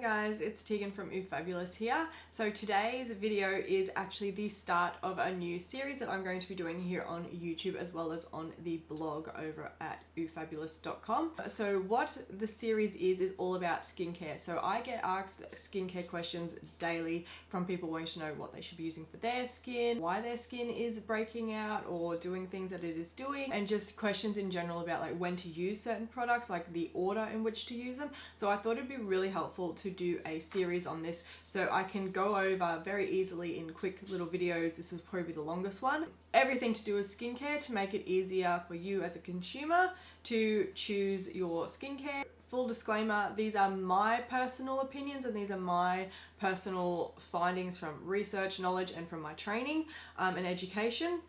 guys, it's Tegan from Fabulous here. So today's video is actually the start of a new series that I'm going to be doing here on YouTube as well as on the blog over at ufabulous.com. So what the series is all about skincare. So I get asked skincare questions daily from people wanting to know what they should be using for their skin, why their skin is breaking out or doing things that it is doing, and just questions in general about like when to use certain products, like the order in which to use them. So I thought it'd be really helpful to do a series on this so I can go over very easily in quick little videos. This is probably the longest one. Everything to do with skincare to make it easier for you as a consumer to choose your skincare. Full disclaimer, these are my personal opinions and these are my personal findings from research, knowledge, and from my training and education.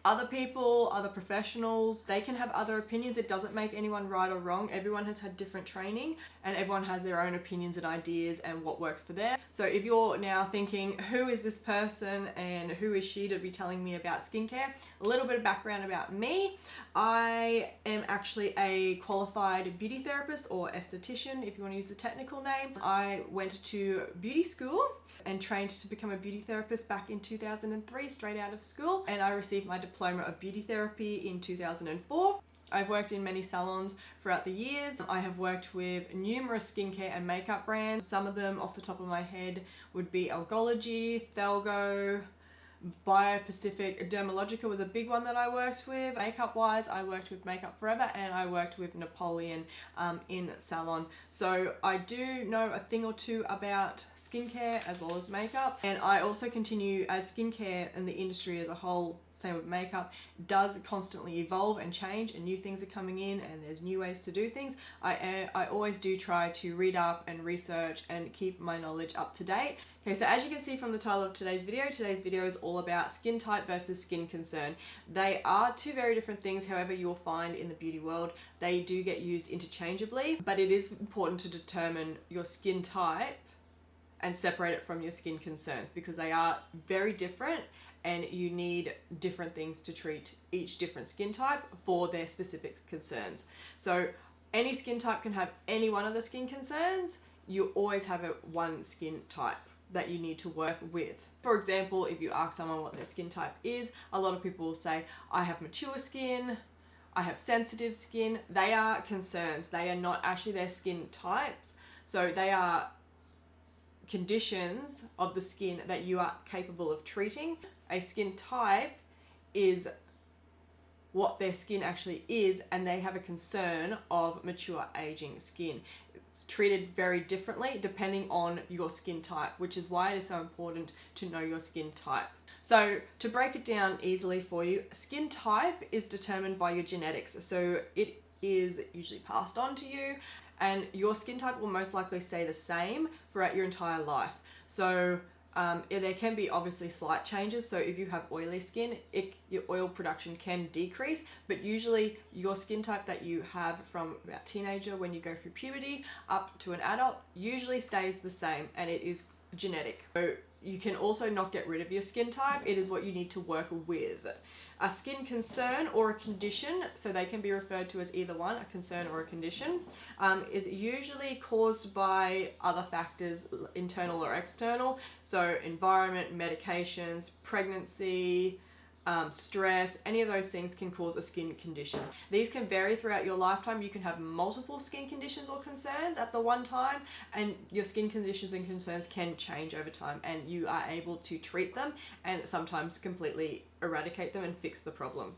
Other people, other professionals, they can have other opinions. It doesn't make anyone right or wrong. Everyone has had different training and everyone has their own opinions and ideas and what works for them. So if you're now thinking, who is this person and who is she to be telling me about skincare? A little bit of background about me. I am actually a qualified beauty therapist or esthetician, if you want to use the technical name. I went to beauty school and trained to become a beauty therapist back in 2003, straight out of school. And I received my diploma of beauty therapy in 2004. I've worked in many salons throughout the years. I have worked with numerous skincare and makeup brands. Some of them off the top of my head would be Algology, Thelgo, Bio-Pacific, Dermalogica was a big one that I worked with. Makeup wise, I worked with Makeup Forever and I worked with Napoleon in salon. So I do know a thing or two about skincare as well as makeup. And I also continue, as skincare and the industry as a whole, same with makeup, does constantly evolve and change and new things are coming in and there's new ways to do things. I always do try to read up and research and keep my knowledge up to date. Okay, so as you can see from the title of today's video is all about skin type versus skin concern. They are two very different things, however you'll find in the beauty world they do get used interchangeably, but it is important to determine your skin type and separate it from your skin concerns because they are very different and you need different things to treat each different skin type for their specific concerns. So any skin type can have any one of the skin concerns. You always have one skin type that you need to work with. For example, if you ask someone what their skin type is, a lot of people will say, I have mature skin, I have sensitive skin. They are concerns. They are not actually their skin types. So they are conditions of the skin that you are capable of treating. A skin type is what their skin actually is, and they have a concern of mature aging skin. It's treated very differently depending on your skin type, which is why it is so important to know your skin type. So to break it down easily for you, skin type is determined by your genetics. So it is usually passed on to you, and your skin type will most likely stay the same throughout your entire life. So there can be obviously slight changes. So if you have oily skin, your oil production can decrease, but usually your skin type that you have from about teenager when you go through puberty up to an adult usually stays the same, and it is genetic. So you can also not get rid of your skin type. It is what you need to work with. A skin concern or a condition, so they can be referred to as either one, a concern or a condition, is usually caused by other factors, internal or external. So environment, medications, pregnancy, stress, any of those things can cause a skin condition. These can vary throughout your lifetime. You can have multiple skin conditions or concerns at the one time, and your skin conditions and concerns can change over time, and you are able to treat them and sometimes completely eradicate them and fix the problem.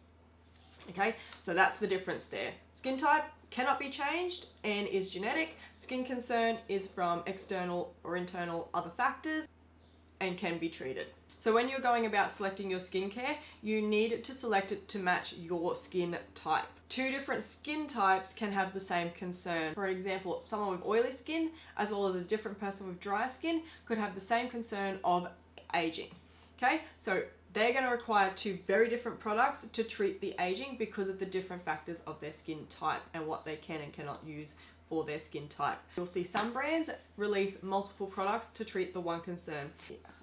Okay, so that's the difference there. Skin type cannot be changed and is genetic. Skin concern is from external or internal other factors and can be treated. So when you're going about selecting your skincare, you need to select it to match your skin type. Two different skin types can have the same concern. For example, someone with oily skin as well as a different person with dry skin could have the same concern of aging. Okay, so they're going to require two very different products to treat the aging because of the different factors of their skin type and what they can and cannot use for their skin type. You'll see some brands release multiple products to treat the one concern.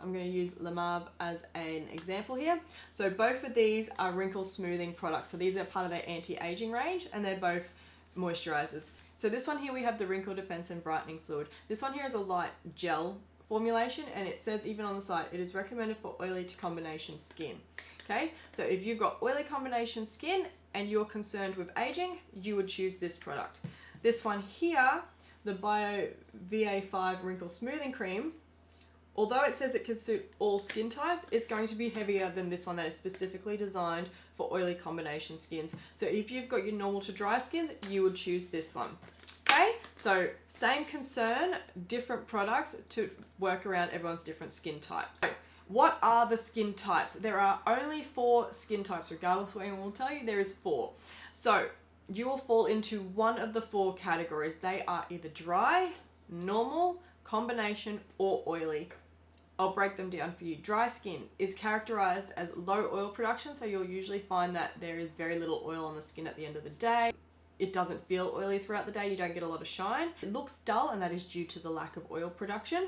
I'm going to use La Marve as an example here. So both of these are wrinkle smoothing products. So these are part of their anti-aging range, and they're both moisturizers. So this one here, we have the Wrinkle Defense and Brightening Fluid. This one here is a light gel formulation, and it says even on the site, it is recommended for oily to combination skin. Okay, so if you've got oily combination skin and you're concerned with aging, you would choose this product. This one here, the Bio VA5 Wrinkle Smoothing Cream, although it says it can suit all skin types, it's going to be heavier than this one that is specifically designed for oily combination skins. So if you've got your normal to dry skins, you would choose this one. Okay, so same concern, different products to work around everyone's different skin types. So what are the skin types? There are only 4 skin types, regardless of what anyone will tell you, there is 4. So you will fall into one of the 4 categories. They are either dry, normal, combination, or oily. I'll break them down for you. Dry skin is characterized as low oil production, so you'll usually find that there is very little oil on the skin at the end of the day. It doesn't feel oily throughout the day. You don't get a lot of shine. It looks dull, and that is due to the lack of oil production.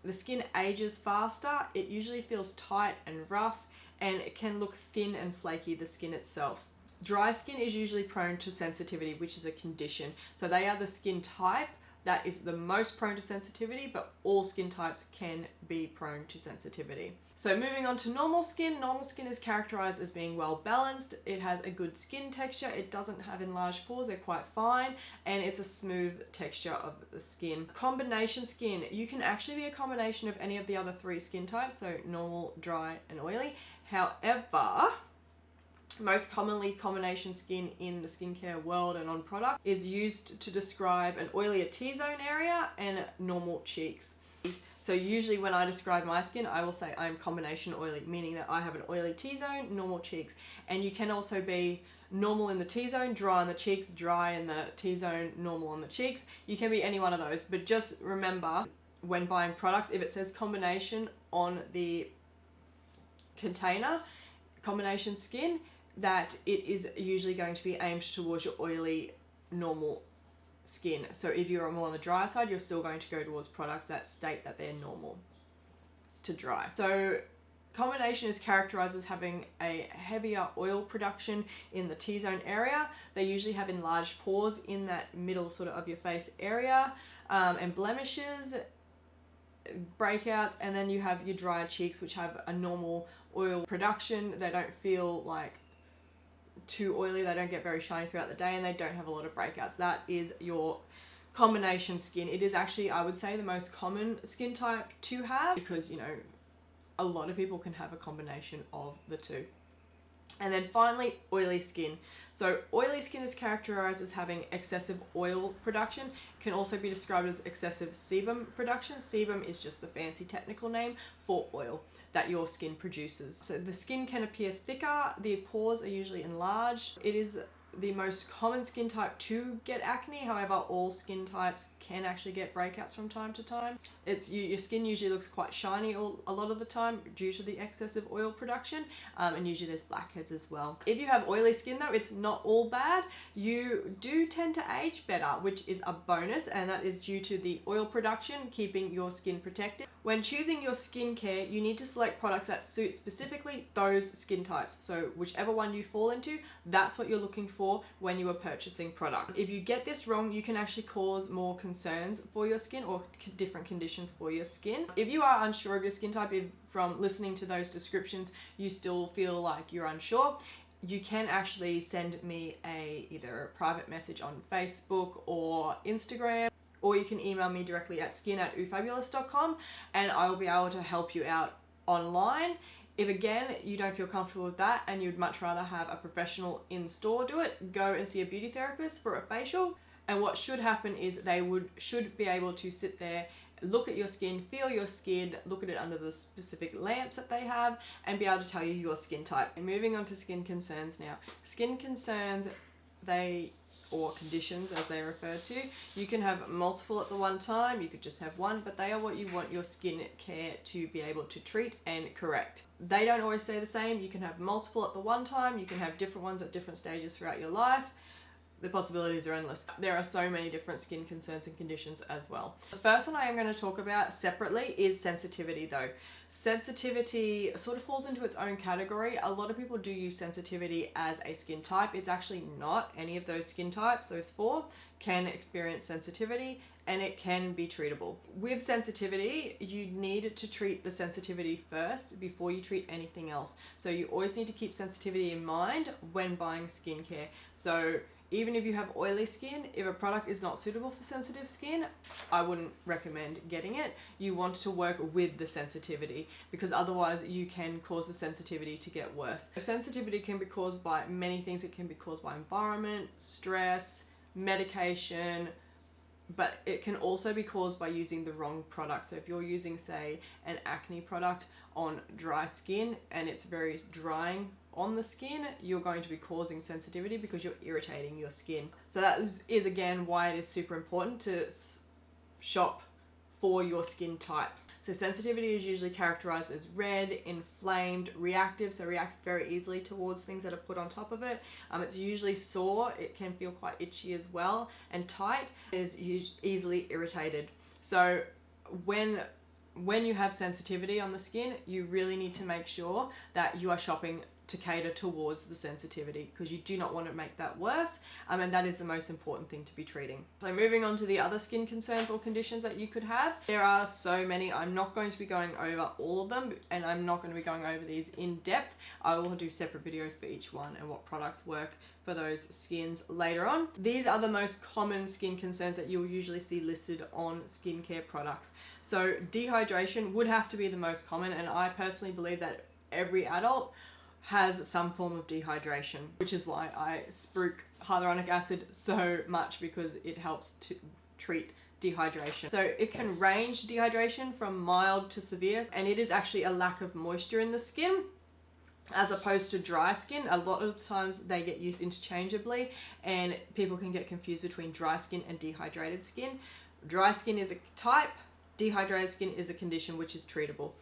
The skin ages faster. It usually feels tight and rough, and it can look thin and flaky, the skin itself. Dry skin is usually prone to sensitivity, which is a condition. So they are the skin type that is the most prone to sensitivity, but all skin types can be prone to sensitivity. So moving on to normal skin is characterized as being well balanced. It has a good skin texture. It doesn't have enlarged pores, they're quite fine, and it's a smooth texture of the skin. Combination skin, you can actually be a combination of any of the other 3 skin types, so normal, dry, and oily. However, most commonly, combination skin in the skincare world and on product is used to describe an oilier T-zone area and normal cheeks. So usually when I describe my skin, I will say I'm combination oily, meaning that I have an oily T-zone, normal cheeks. And you can also be normal in the T-zone, dry on the cheeks, dry in the T-zone, normal on the cheeks. You can be any one of those, but just remember when buying products, if it says combination on the container, combination skin, that it is usually going to be aimed towards your oily, normal skin. So if you're more on the dry side, you're still going to go towards products that state that they're normal to dry. So combination is characterized as having a heavier oil production in the T-zone area. They usually have enlarged pores in that middle sort of your face area, and blemishes, breakouts, and then you have your dry cheeks, which have a normal oil production. They don't feel like too oily, they don't get very shiny throughout the day, and they don't have a lot of breakouts. That is your combination skin. It is actually, I would say, the most common skin type to have, because, you know, a lot of people can have a combination of the two. And then finally, oily skin. So oily skin is characterized as having excessive oil production. It can also be described as excessive sebum production. Sebum is just the fancy technical name for oil that your skin produces. So the skin can appear thicker, the pores are usually enlarged. It is the most common skin type to get acne. However, all skin types can actually get breakouts from time to time. Your skin usually looks quite shiny a lot of the time due to the excessive oil production, and usually there's blackheads as well. If you have oily skin though, it's not all bad. You do tend to age better, which is a bonus, and that is due to the oil production keeping your skin protected. When choosing your skincare, you need to select products that suit specifically those skin types. So whichever one you fall into, that's what you're looking for when you are purchasing product. If you get this wrong, you can actually cause more concerns for your skin or different conditions for your skin. If you are unsure of your skin type, if from listening to those descriptions you still feel like you're unsure, you can actually send me either a private message on Facebook or Instagram, or you can email me directly at skin@oofabulous.com, and I will be able to help you out online. If again, you don't feel comfortable with that and you'd much rather have a professional in store do it, go and see a beauty therapist for a facial. And what should happen is they should be able to sit there, look at your skin, feel your skin, look at it under the specific lamps that they have, and be able to tell you your skin type. And moving on to skin concerns now. Skin concerns, or conditions as they refer to, you can have multiple at the one time, you could just have one, but they are what you want your skin care to be able to treat and correct. They don't always stay the same. You can have multiple at the one time, you can have different ones at different stages throughout your life. the possibilities are endless. There are so many different skin concerns and conditions as well. The first one I am going to talk about separately is sensitivity though. Sensitivity sort of falls into its own category. A lot of people do use sensitivity as a skin type. It's actually not. Any of those skin types, those 4, can experience sensitivity, and it can be treatable. With sensitivity, you need to treat the sensitivity first before you treat anything else. So you always need to keep sensitivity in mind when buying skincare. So even if you have oily skin, if a product is not suitable for sensitive skin, I wouldn't recommend getting it. You want to work with the sensitivity, because otherwise you can cause the sensitivity to get worse. Sensitivity can be caused by many things. It can be caused by environment, stress, medication, but it can also be caused by using the wrong product. So if you're using, say, an acne product on dry skin and it's very drying on the skin, you're going to be causing sensitivity because you're irritating your skin. So that is again why it is super important to shop for your skin type. So sensitivity is usually characterized as red, inflamed, reactive, so reacts very easily towards things that are put on top of it. It's usually sore, it can feel quite itchy as well, and tight. It is easily irritated. So when you have sensitivity on the skin, you really need to make sure that you are shopping to cater towards the sensitivity, because you do not want to make that worse, and that is the most important thing to be treating. So moving on to the other skin concerns or conditions that you could have. There are so many. I'm not going to be going over all of them, and I'm not going to be going over these in depth. I will do separate videos for each one and what products work for those skins later on. These are the most common skin concerns that you'll usually see listed on skincare products. So dehydration would have to be the most common, and I personally believe that every adult has some form of dehydration, which is why I spruik hyaluronic acid so much, because it helps to treat dehydration. So it can range dehydration from mild to severe, and it is actually a lack of moisture in the skin as opposed to dry skin. A lot of times they get used interchangeably, and people can get confused between dry skin and dehydrated skin. Dry skin is a type, dehydrated skin is a condition which is treatable.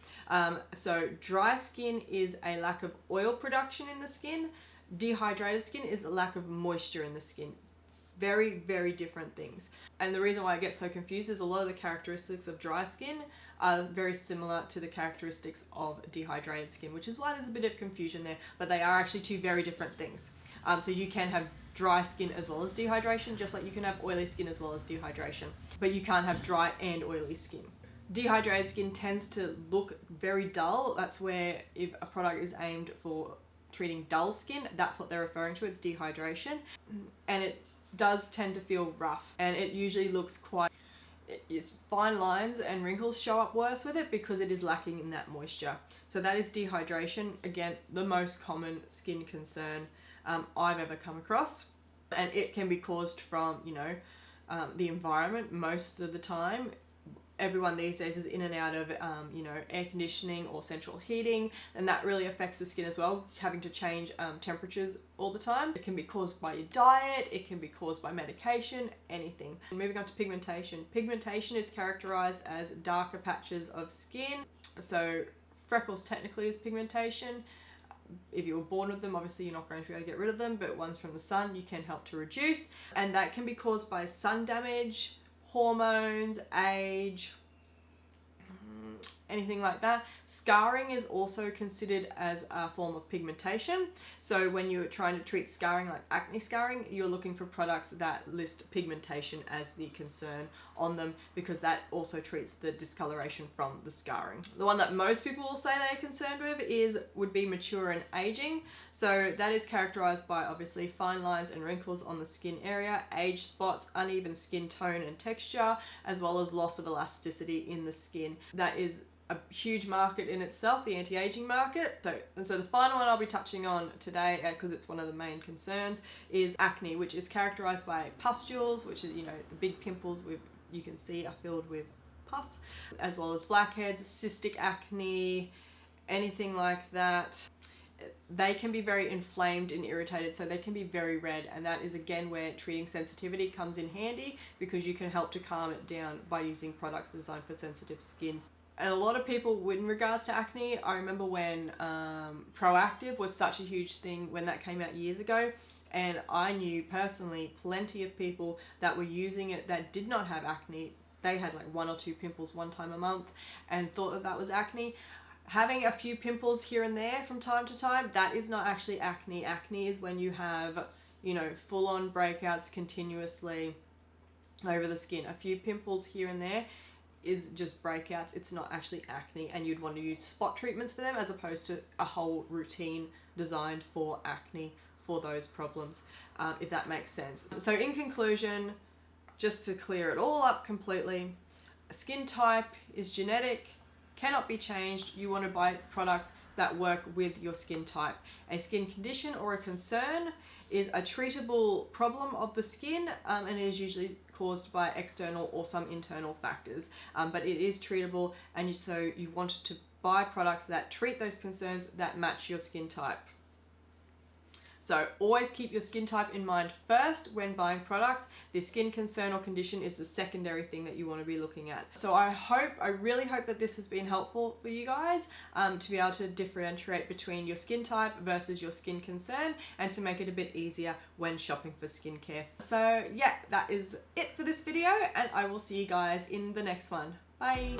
So dry skin is a lack of oil production in the skin. Dehydrated skin is a lack of moisture in the skin. It's very, very different things. And the reason why I get so confused is a lot of the characteristics of dry skin are very similar to the characteristics of dehydrated skin, which is why there's a bit of confusion there, but they are actually 2 very different things. So you can have dry skin as well as dehydration, just like you can have oily skin as well as dehydration, but you can't have dry and oily skin. Dehydrated skin tends to look very dull. That's where, if a product is aimed for treating dull skin, that's what they're referring to. It's dehydration, and it does tend to feel rough, and it usually looks quite, it's fine lines and wrinkles show up worse with it because it is lacking in that moisture. So that is dehydration. Again, the most common skin concern I've ever come across, and it can be caused from, the environment most of the time. Everyone these days is in and out of, air conditioning or central heating, and that really affects the skin as well, having to change temperatures all the time. It can be caused by your diet, it can be caused by medication, anything. Moving on to pigmentation. Pigmentation is characterized as darker patches of skin. So freckles technically is pigmentation. If you were born with them, obviously you're not going to be able to get rid of them, but ones from the sun you can help to reduce. And that can be caused by sun damage, hormones, age, anything like that. Scarring is also considered as a form of pigmentation. So when you're trying to treat scarring, like acne scarring, you're looking for products that list pigmentation as the concern on them, because that also treats the discoloration from the scarring. The one that most people will say they're concerned with would be mature and aging. So that is characterized by obviously fine lines and wrinkles on the skin area, age spots, uneven skin tone and texture, as well as loss of elasticity in the skin. That is a huge market in itself, the anti-aging market. So the final one I'll be touching on today, because it's one of the main concerns, is acne, which is characterized by pustules, which is, the big pimples you can see are filled with pus, as well as blackheads, cystic acne, anything like that. They can be very inflamed and irritated, so they can be very red, and that is again where treating sensitivity comes in handy, because you can help to calm it down by using products designed for sensitive skin. And a lot of people, in regards to acne, I remember when Proactive was such a huge thing when that came out years ago, And I knew personally plenty of people that were using it that did not have acne. They had like 1 or 2 pimples one time a month and thought that that was acne. Having a few pimples here and there from time to time, that is not actually acne. Acne is when you have, you know, full-on breakouts continuously over the skin. A few pimples here and there is just breakouts. It's not actually acne, and you'd want to use spot treatments for them as opposed to a whole routine designed for acne, for those problems, if that makes sense. So in conclusion, just to clear it all up completely, skin type is genetic, cannot be changed. You want to buy products that work with your skin type. A skin condition or a concern is a treatable problem of the skin, and it is usually caused by external or some internal factors, but it is treatable, and so you want to buy products that treat those concerns that match your skin type. So always keep your skin type in mind first when buying products. The skin concern or condition is the secondary thing that you want to be looking at. So I really hope that this has been helpful for you guys to be able to differentiate between your skin type versus your skin concern, and to make it a bit easier when shopping for skincare. So yeah, that is it for this video, and I will see you guys in the next one. Bye.